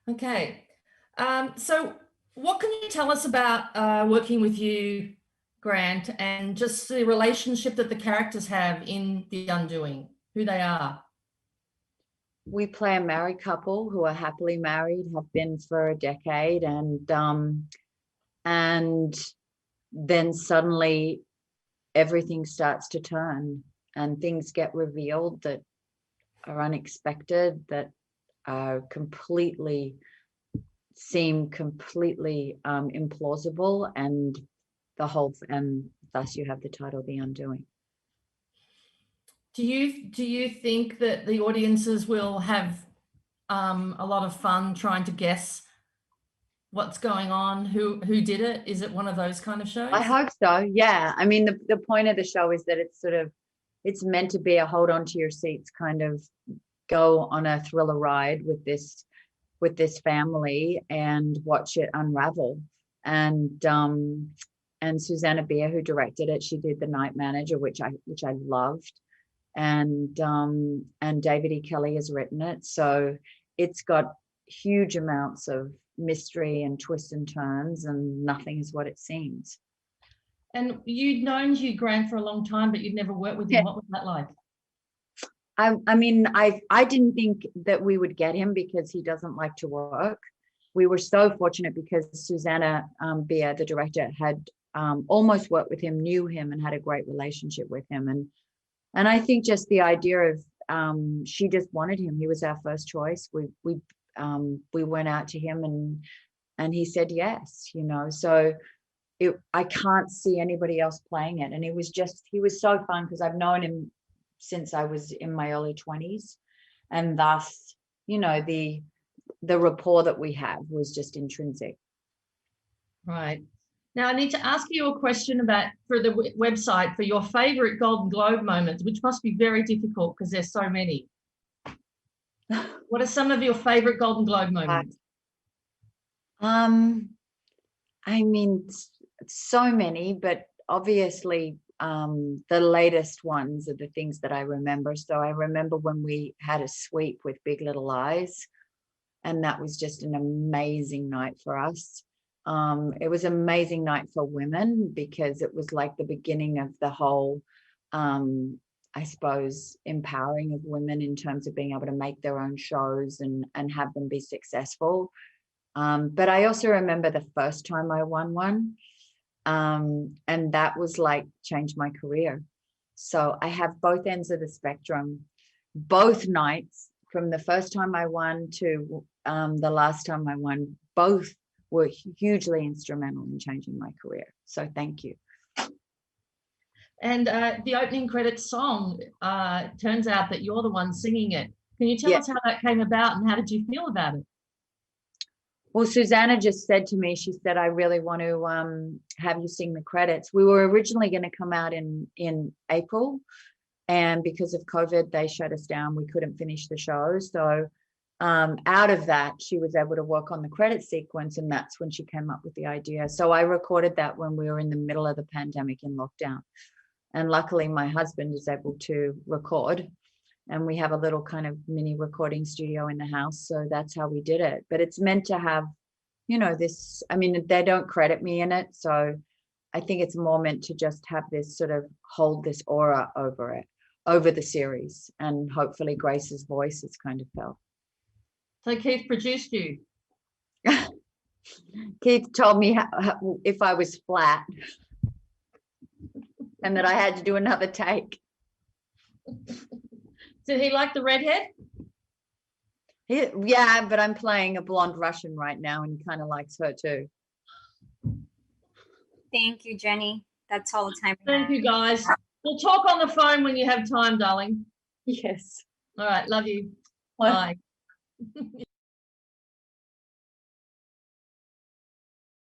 Okay. So what can you tell us about working with you, Grant, and just the relationship that the characters have in The Undoing, who they are? We play a married couple who are happily married, have been for a decade, and then suddenly everything starts to turn and things get revealed that are unexpected, that are seem completely implausible, and thus you have the title The Undoing. Do you think that the audiences will have a lot of fun trying to guess what's going on, who did it? Is it one of those kind of shows? I hope so. Yeah. I mean, the point of the show is that it's meant to be a hold on to your seats kind of go on a thriller ride with this family and watch it unravel. And Susanna Bier, who directed it, she did The Night Manager, which I loved. And David E. Kelly has written it. So it's got huge amounts of mystery and twists and turns, and nothing is what it seems. And you'd known Hugh Grant for a long time, but you'd never worked with him. Yeah. What was that like? I mean, I didn't think that we would get him because he doesn't like to work. We were so fortunate because Susanna Bier, the director, had almost worked with him, knew him, and had a great relationship with him. And I think just the idea of she just wanted him. He was our first choice. We went out to him and he said yes, you know. So I can't see anybody else playing it. And he was so fun because I've known him since I was in my early 20s, and thus, you know, the rapport that we have was just intrinsic. Right. Now I need to ask you a question for the website for your favorite Golden Globe moments, which must be very difficult because there's so many. What are some of your favorite Golden Globe moments? I mean, so many, but obviously the latest ones are the things that I remember. So I remember when we had a sweep with Big Little Lies, and that was just an amazing night for us. It was an amazing night for women because it was like the beginning of the whole, I suppose, empowering of women in terms of being able to make their own shows and have them be successful. But I also remember the first time I won one, and that was like changed my career. So I have both ends of the spectrum, both nights, from the first time I won to the last time I won, both were hugely instrumental in changing my career. So thank you. And the opening credits song, turns out that you're the one singing it. Can you tell us how that came about and how did you feel about it? Well, Susanna just said to me, she said, I really want to have you sing the credits. We were originally going to come out in April, and because of COVID, they shut us down. We couldn't finish the show. So out of that, she was able to work on the credit sequence, and that's when she came up with the idea. So I recorded that when we were in the middle of the pandemic in lockdown. And luckily, my husband is able to record, and we have a little kind of mini recording studio in the house. So that's how we did it. But it's meant to have, you know, this, I mean, they don't credit me in it. So I think it's more meant to just have this sort of hold this aura over it, over the series. And hopefully Grace's voice is kind of felt. So Keith produced you. Keith told me if I was flat and that I had to do another take. Did he like the redhead? Yeah, but I'm playing a blonde Russian right now, and he kind of likes her too. Thank you, Jenny. That's all the time. Thank you, guys. We'll talk on the phone when you have time, darling. Yes. All right. Love you. Bye.